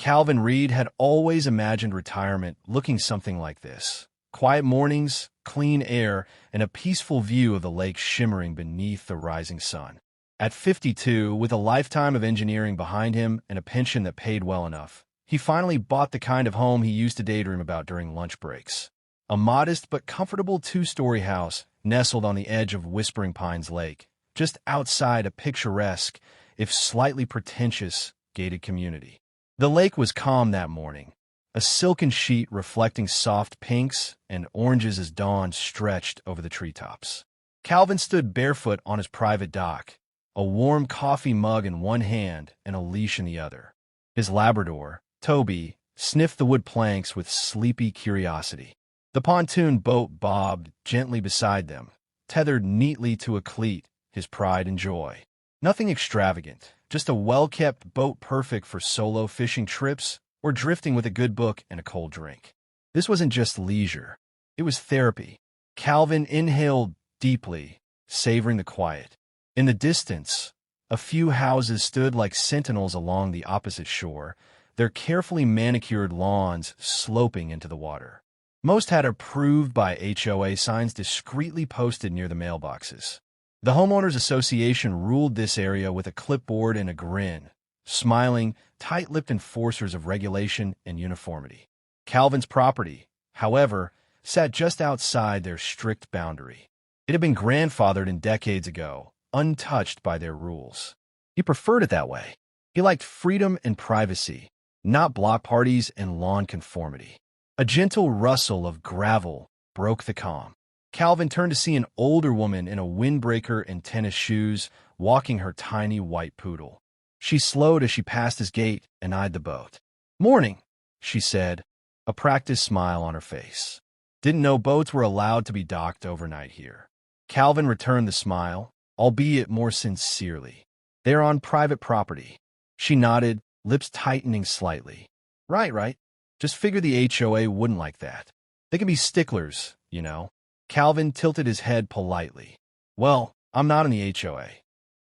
Calvin Reed had always imagined retirement looking something like this. Quiet mornings, clean air, and a peaceful view of the lake shimmering beneath the rising sun. At 52, with a lifetime of engineering behind him and a pension that paid well enough, he finally bought the kind of home he used to daydream about during lunch breaks. A modest but comfortable two-story house nestled on the edge of Whispering Pines Lake, just outside a picturesque, if slightly pretentious, gated community. The lake was calm that morning, a silken sheet reflecting soft pinks and oranges as dawn stretched over the treetops. Calvin stood barefoot on his private dock, a warm coffee mug in one hand and a leash in the other. His Labrador, Toby, sniffed the wood planks with sleepy curiosity. The pontoon boat bobbed gently beside them, tethered neatly to a cleat, his pride and joy. Nothing extravagant, just a well-kept boat perfect for solo fishing trips or drifting with a good book and a cold drink. This wasn't just leisure. It was therapy. Calvin inhaled deeply, savoring the quiet. In the distance, a few houses stood like sentinels along the opposite shore, their carefully manicured lawns sloping into the water. Most had approved by HOA signs discreetly posted near the mailboxes. The Homeowners Association ruled this area with a clipboard and a grin, smiling, tight-lipped enforcers of regulation and uniformity. Calvin's property, however, sat just outside their strict boundary. It had been grandfathered in decades ago, untouched by their rules. He preferred it that way. He liked freedom and privacy, not block parties and lawn conformity. A gentle rustle of gravel broke the calm. Calvin turned to see an older woman in a windbreaker and tennis shoes walking her tiny white poodle. She slowed as she passed his gate and eyed the boat. "Morning," she said, a practiced smile on her face. Didn't know boats were allowed to be docked overnight here. Calvin returned the smile, albeit more sincerely. "They're on private property." She nodded, lips tightening slightly. Right. Just figure the HOA wouldn't like that. They can be sticklers, you know." Calvin tilted his head politely. "Well, I'm not in the HOA."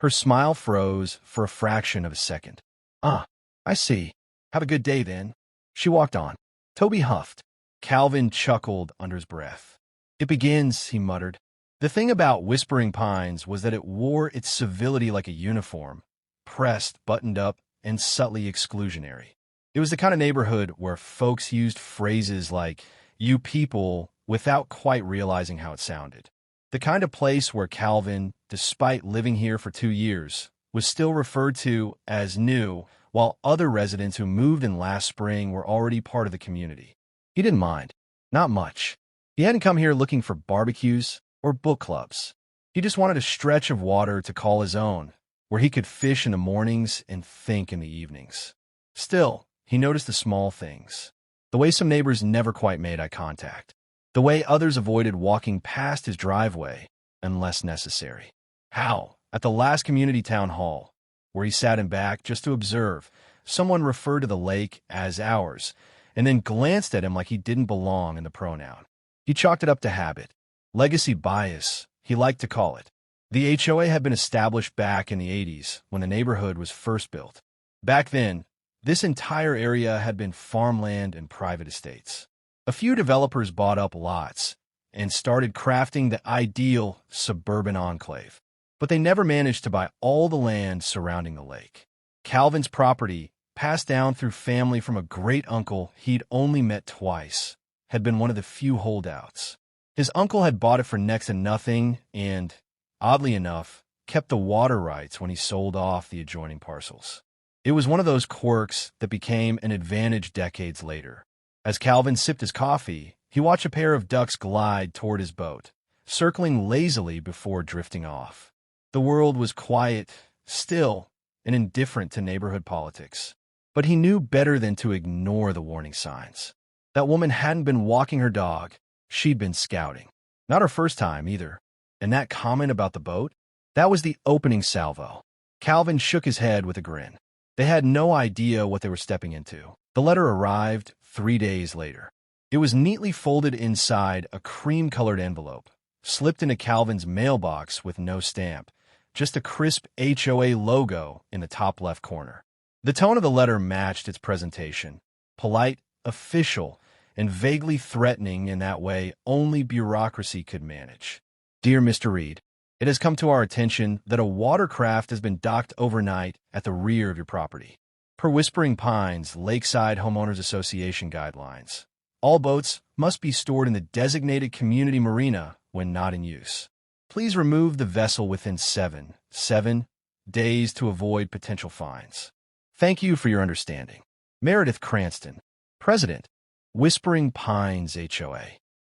Her smile froze for a fraction of a second. "Ah, I see. Have a good day, then." She walked on. Toby huffed. Calvin chuckled under his breath. "It begins," he muttered. The thing about Whispering Pines was that it wore its civility like a uniform, pressed, buttoned up, and subtly exclusionary. It was the kind of neighborhood where folks used phrases like, "you people," without quite realizing how it sounded. The kind of place where Calvin, despite living here for 2 years, was still referred to as new, while other residents who moved in last spring were already part of the community. He didn't mind. Not much. He hadn't come here looking for barbecues or book clubs. He just wanted a stretch of water to call his own, where he could fish in the mornings and think in the evenings. Still, he noticed the small things. The way some neighbors never quite made eye contact. The way others avoided walking past his driveway unless necessary. How, at the last community town hall, where he sat in back just to observe, someone referred to the lake as ours, and then glanced at him like he didn't belong in the pronoun. He chalked it up to habit. Legacy bias, he liked to call it. The HOA had been established back in the 80s when the neighborhood was first built. Back then, this entire area had been farmland and private estates. A few developers bought up lots and started crafting the ideal suburban enclave, but they never managed to buy all the land surrounding the lake. Calvin's property, passed down through family from a great uncle he'd only met twice, had been one of the few holdouts. His uncle had bought it for next to nothing and, oddly enough, kept the water rights when he sold off the adjoining parcels. It was one of those quirks that became an advantage decades later. As Calvin sipped his coffee, he watched a pair of ducks glide toward his boat, circling lazily before drifting off. The world was quiet, still, and indifferent to neighborhood politics. But he knew better than to ignore the warning signs. That woman hadn't been walking her dog. She'd been scouting. Not her first time, either. And that comment about the boat? That was the opening salvo. Calvin shook his head with a grin. They had no idea what they were stepping into. The letter arrived 3 days later. It was neatly folded inside a cream-colored envelope, slipped into Calvin's mailbox with no stamp, just a crisp HOA logo in the top left corner. The tone of the letter matched its presentation, polite, official, and vaguely threatening in that way only bureaucracy could manage. Dear Mr. Reed, it has come to our attention that a watercraft has been docked overnight at the rear of your property. Per Whispering Pines Lakeside Homeowners Association guidelines, all boats must be stored in the designated community marina when not in use. Please remove the vessel within seven days to avoid potential fines. Thank you for your understanding. Meredith Cranston, President, Whispering Pines HOA.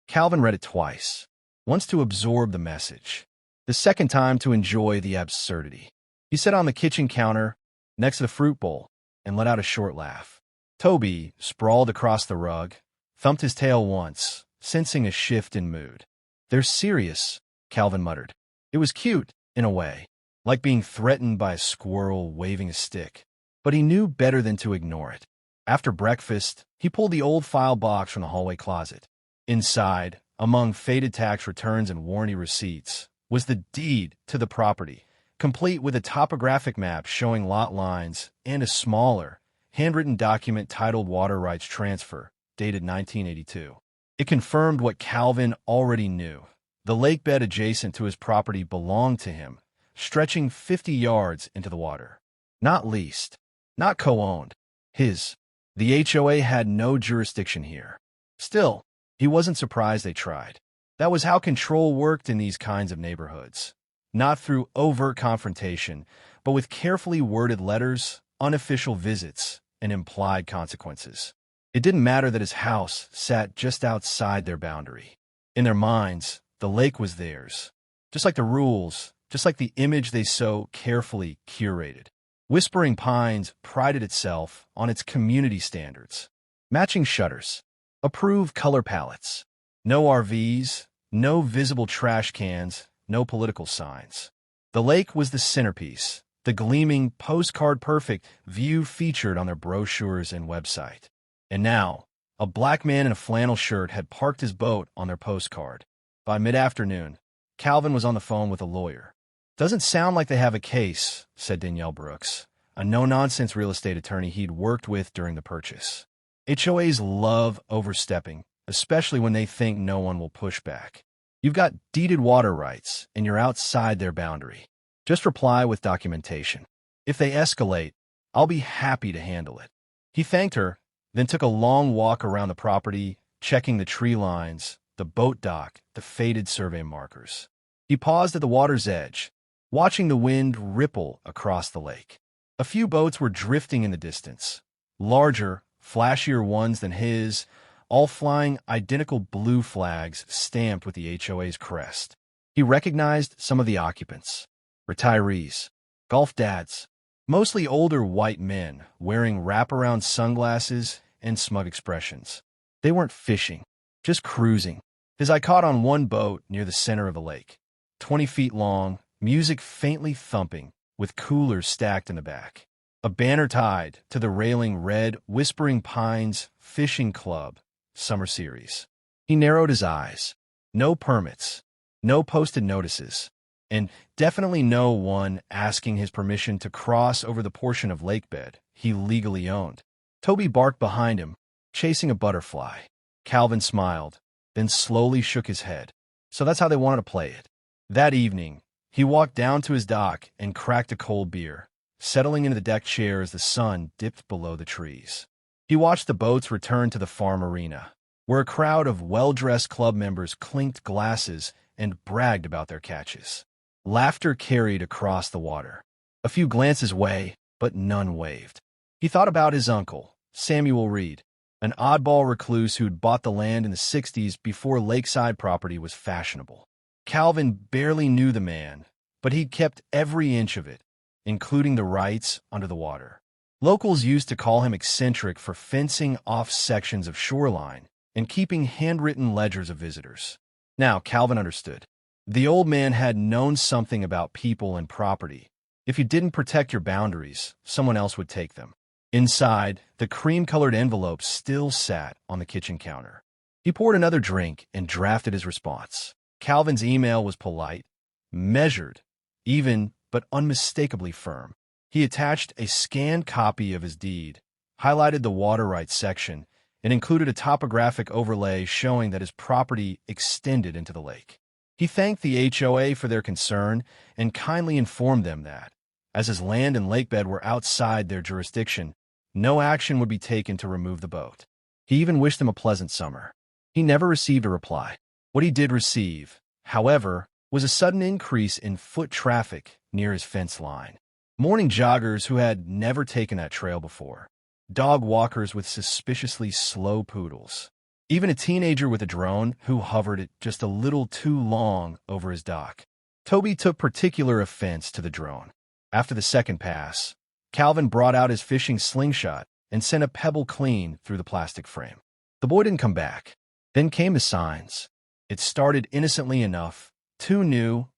Calvin read it twice, once to absorb the message, the second time to enjoy the absurdity. He sat on the kitchen counter next to the fruit bowl and let out a short laugh. Toby, sprawled across the rug, thumped his tail once, sensing a shift in mood. They're serious, Calvin muttered. It was cute, in a way, like being threatened by a squirrel waving a stick. But he knew better than to ignore it. After breakfast, he pulled the old file box from the hallway closet. Inside, among faded tax returns and warranty receipts, was the deed to the property, complete with a topographic map showing lot lines and a smaller, handwritten document titled Water Rights Transfer, dated 1982. It confirmed what Calvin already knew. The lakebed adjacent to his property belonged to him, stretching 50 yards into the water. Not leased, not co-owned. His. The HOA had no jurisdiction here. Still, he wasn't surprised they tried. That was how control worked in these kinds of neighborhoods. Not through overt confrontation, but with carefully worded letters, unofficial visits, and implied consequences. It didn't matter that his house sat just outside their boundary. In their minds, the lake was theirs. Just like the rules, just like the image they so carefully curated. Whispering Pines prided itself on its community standards. Matching shutters, approved color palettes, no RVs, no visible trash cans, no political signs. The lake was the centerpiece, the gleaming, postcard-perfect view featured on their brochures and website. And now, a black man in a flannel shirt had parked his boat on their postcard. By mid-afternoon, Calvin was on the phone with a lawyer. Doesn't sound like they have a case, said Danielle Brooks, a no-nonsense real estate attorney he'd worked with during the purchase. HOAs love overstepping, especially when they think no one will push back. You've got deeded water rights, and you're outside their boundary. Just reply with documentation. If they escalate, I'll be happy to handle it. He thanked her, then took a long walk around the property, checking the tree lines, the boat dock, the faded survey markers. He paused at the water's edge, watching the wind ripple across the lake. A few boats were drifting in the distance, larger, flashier ones than his, all flying identical blue flags stamped with the HOA's crest. He recognized some of the occupants. Retirees, golf dads, mostly older white men wearing wraparound sunglasses and smug expressions. They weren't fishing, just cruising. His eye caught on one boat near the center of the lake, 20 feet long, music faintly thumping, with coolers stacked in the back. A banner tied to the railing read Whispering Pines Fishing Club, Summer Series. He narrowed his eyes. No permits, no posted notices, and definitely no one asking his permission to cross over the portion of lakebed he legally owned. Toby barked behind him, chasing a butterfly. Calvin smiled, then slowly shook his head. So that's how they wanted to play it. That evening, he walked down to his dock and cracked a cold beer, settling into the deck chair as the sun dipped below the trees. He watched the boats return to the farm arena, where a crowd of well-dressed club members clinked glasses and bragged about their catches. Laughter carried across the water. A few glances away, but none waved. He thought about his uncle, Samuel Reed, an oddball recluse who'd bought the land in the 60s before lakeside property was fashionable. Calvin barely knew the man, but he'd kept every inch of it, including the rights under the water. Locals used to call him eccentric for fencing off sections of shoreline and keeping handwritten ledgers of visitors. Now, Calvin understood. The old man had known something about people and property. If you didn't protect your boundaries, someone else would take them. Inside, the cream-colored envelope still sat on the kitchen counter. He poured another drink and drafted his response. Calvin's email was polite, measured, even, but unmistakably firm. He attached a scanned copy of his deed, highlighted the water rights section, and included a topographic overlay showing that his property extended into the lake. He thanked the HOA for their concern and kindly informed them that, as his land and lakebed were outside their jurisdiction, no action would be taken to remove the boat. He even wished them a pleasant summer. He never received a reply. What he did receive, however, was a sudden increase in foot traffic near his fence line. Morning joggers who had never taken that trail before. Dog walkers with suspiciously slow poodles. Even a teenager with a drone who hovered it just a little too long over his dock. Toby took particular offense to the drone. After the second pass, Calvin brought out his fishing slingshot and sent a pebble clean through the plastic frame. The boy didn't come back. Then came the signs. It started innocently enough. 2 new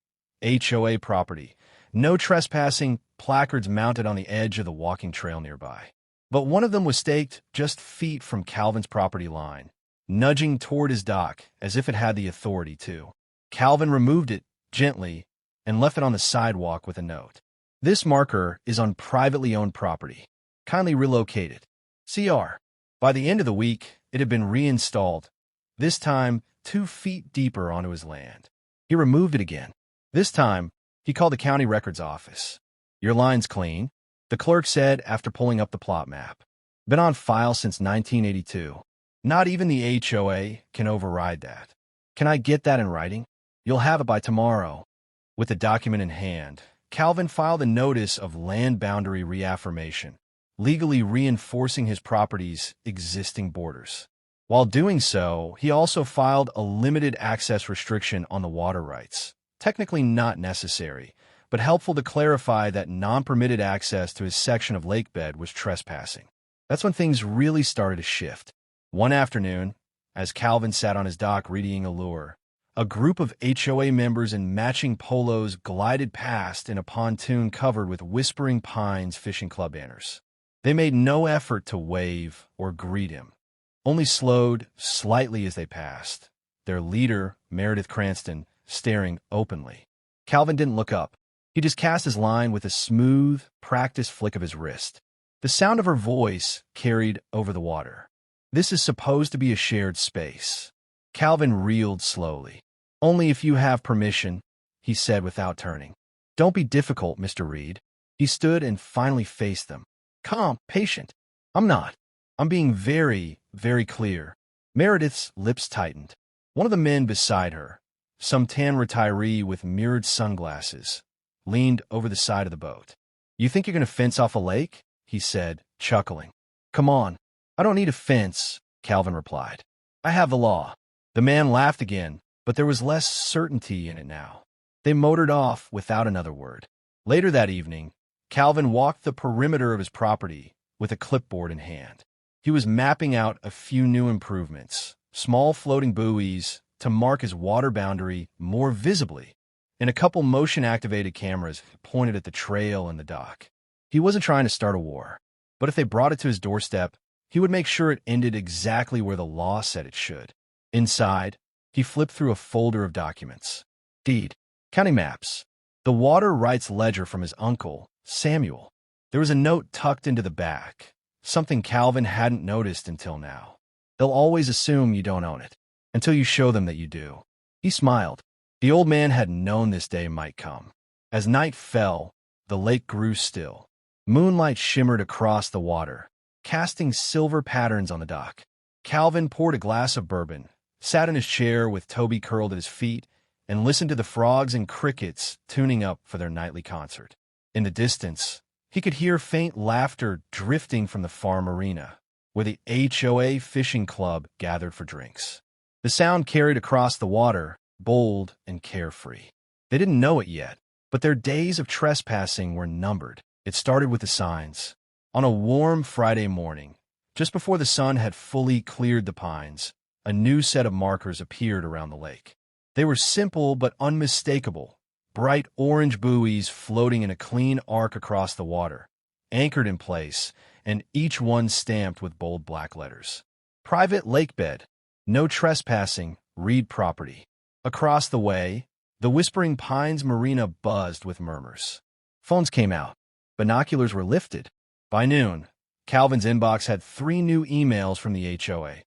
HOA property. No trespassing placards mounted on the edge of the walking trail nearby. But one of them was staked just feet from Calvin's property line, nudging toward his dock as if it had the authority to. Calvin removed it gently and left it on the sidewalk with a note. This marker is on privately owned property. Kindly relocate it. CR. By the end of the week, it had been reinstalled, this time 2 feet deeper onto his land. He removed it again. This time, he called the county records office. Your line's clean, the clerk said after pulling up the plot map. Been on file since 1982. Not even the HOA can override that. Can I get that in writing? You'll have it by tomorrow. With the document in hand, Calvin filed a notice of land boundary reaffirmation, legally reinforcing his property's existing borders. While doing so, he also filed a limited access restriction on the water rights. Technically not necessary, but helpful to clarify that non-permitted access to his section of lakebed was trespassing. That's when things really started to shift. One afternoon, as Calvin sat on his dock reading a lure, a group of HOA members in matching polos glided past in a pontoon covered with Whispering Pines fishing club banners. They made no effort to wave or greet him, only slowed slightly as they passed, their leader, Meredith Cranston, staring openly. Calvin didn't look up. He just cast his line with a smooth, practiced flick of his wrist. The sound of her voice carried over the water. This is supposed to be a shared space. Calvin reeled slowly. Only if you have permission, he said without turning. Don't be difficult, Mr. Reed. He stood and finally faced them. Calm, patient. I'm not. I'm being very, very clear. Meredith's lips tightened. One of the men beside her, some tan retiree with mirrored sunglasses, leaned over the side of the boat. You think you're going to fence off a lake? He said, chuckling. Come on. I don't need a fence, Calvin replied. I have the law. The man laughed again, but there was less certainty in it now. They motored off without another word. Later that evening, Calvin walked the perimeter of his property with a clipboard in hand. He was mapping out a few new improvements, small floating buoys to mark his water boundary more visibly, and a couple motion-activated cameras pointed at the trail and the dock. He wasn't trying to start a war, but if they brought it to his doorstep, he would make sure it ended exactly where the law said it should. Inside, he flipped through a folder of documents. Deed, county maps, the water rights ledger from his uncle, Samuel. There was a note tucked into the back, something Calvin hadn't noticed until now. They'll always assume you don't own it, until you show them that you do. He smiled. The old man had known this day might come. As night fell, the lake grew still. Moonlight shimmered across the water, casting silver patterns on the dock. Calvin poured a glass of bourbon, sat in his chair with Toby curled at his feet, and listened to the frogs and crickets tuning up for their nightly concert. In the distance, he could hear faint laughter drifting from the farm arena, where the HOA fishing club gathered for drinks. The sound carried across the water, bold and carefree. They didn't know it yet, but their days of trespassing were numbered. It started with the signs. On a warm Friday morning, just before the sun had fully cleared the pines, a new set of markers appeared around the lake. They were simple but unmistakable, bright orange buoys floating in a clean arc across the water, anchored in place, and each one stamped with bold black letters. Private lakebed, no trespassing, Reed property. Across the way, the Whispering Pines marina buzzed with murmurs. Phones came out. Binoculars were lifted. By noon, Calvin's inbox had 3 new emails from the HOA,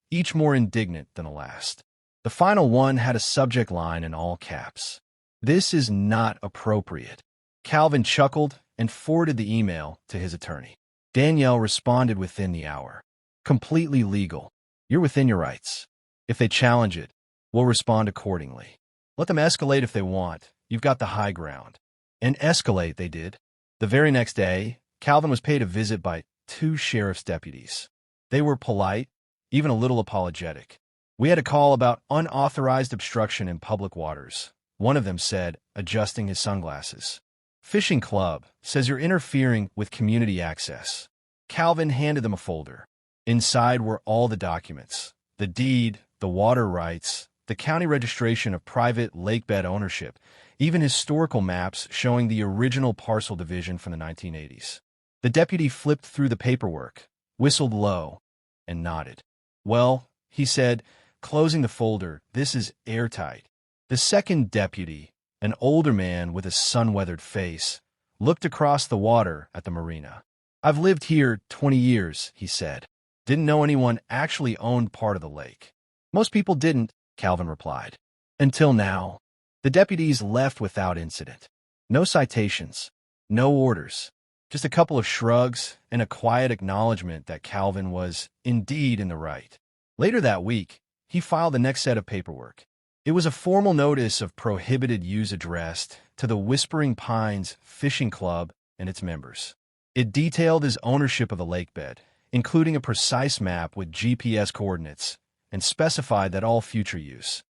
each more indignant than the last. The final one had a subject line in all caps. "This is not appropriate." Calvin chuckled and forwarded the email to his attorney. Danielle responded within the hour. "Completely legal. You're within your rights. If they challenge it, we'll respond accordingly. Let them escalate if they want. You've got the high ground." And escalate they did. The very next day, Calvin was paid a visit by 2 sheriff's deputies. They were polite, even a little apologetic. "We had a call about unauthorized obstruction in public waters," one of them said, adjusting his sunglasses. "Fishing club says you're interfering with community access." Calvin handed them a folder. Inside were all the documents: the deed, the water rights, the county registration of private lakebed ownership, even historical maps showing the original parcel division from the 1980s. The deputy flipped through the paperwork, whistled low, and nodded. "Well," he said, closing the folder, "this is airtight." The second deputy, an older man with a sun-weathered face, looked across the water at the marina. "I've lived here 20 years, he said. "Didn't know anyone actually owned part of the lake." "Most people didn't," Calvin replied. "Until now." The deputies left without incident. No citations, no orders, just a couple of shrugs and a quiet acknowledgement that Calvin was indeed in the right. Later that week, he filed the next set of paperwork. It was a formal notice of prohibited use addressed to the Whispering Pines Fishing Club and its members. It detailed his ownership of the lakebed, including a precise map with GPS coordinates, and specified that all future use,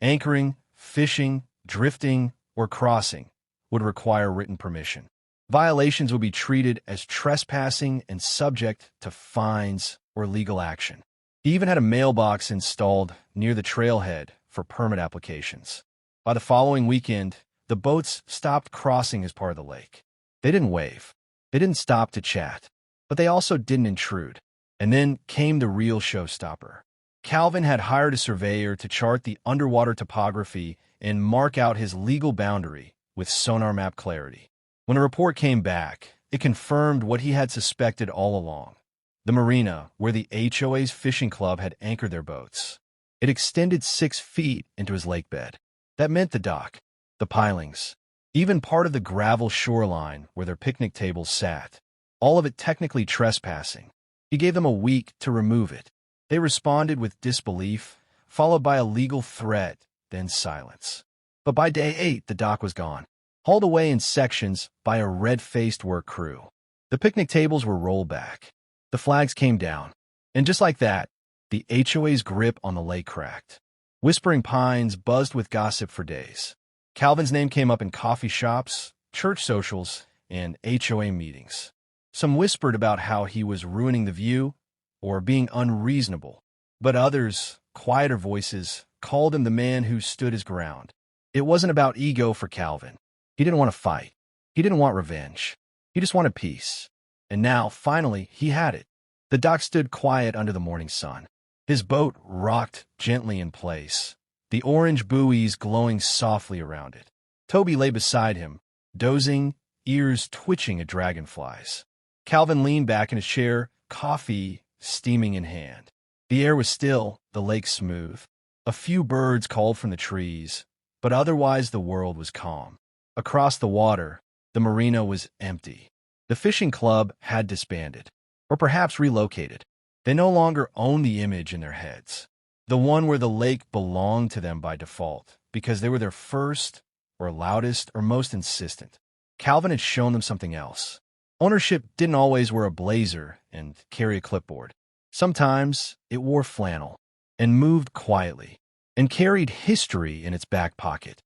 anchoring, fishing, drifting, or crossing, would require written permission. Violations would be treated as trespassing and subject to fines or legal action. He even had a mailbox installed near the trailhead for permit applications. By the following weekend, the boats stopped crossing his part of the lake. They didn't wave. They didn't stop to chat. But they also didn't intrude. And then came the real showstopper. Calvin had hired a surveyor to chart the underwater topography and mark out his legal boundary with sonar map clarity. When a report came back, it confirmed what he had suspected all along: the marina where the HOA's fishing club had anchored their boats. It extended 6 feet into his lakebed. That meant the dock, the pilings, even part of the gravel shoreline where their picnic tables sat, all of it technically trespassing. He gave them a week to remove it. They responded with disbelief, followed by a legal threat, then silence. But by day 8, the dock was gone, hauled away in sections by a red-faced work crew. The picnic tables were rolled back. The flags came down. And just like that, the HOA's grip on the lake cracked. Whispering Pines buzzed with gossip for days. Calvin's name came up in coffee shops, church socials, and HOA meetings. Some whispered about how he was ruining the view or being unreasonable, but others, quieter voices, called him the man who stood his ground. It wasn't about ego for Calvin. He didn't want to fight. He didn't want revenge. He just wanted peace. And now, finally, he had it. The dock stood quiet under the morning sun. His boat rocked gently in place, the orange buoys glowing softly around it. Toby lay beside him, dozing, ears twitching at dragonflies. Calvin leaned back in his chair, coffee steaming in hand. The air was still, the lake smooth. A few birds called from the trees, but otherwise the world was calm. Across the water, the marina was empty. The fishing club had disbanded, or perhaps relocated. They no longer owned the image in their heads, the one where the lake belonged to them by default, because they were their first, or loudest, or most insistent. Calvin had shown them something else. Ownership didn't always wear a blazer and carry a clipboard. Sometimes it wore flannel and moved quietly and carried history in its back pocket.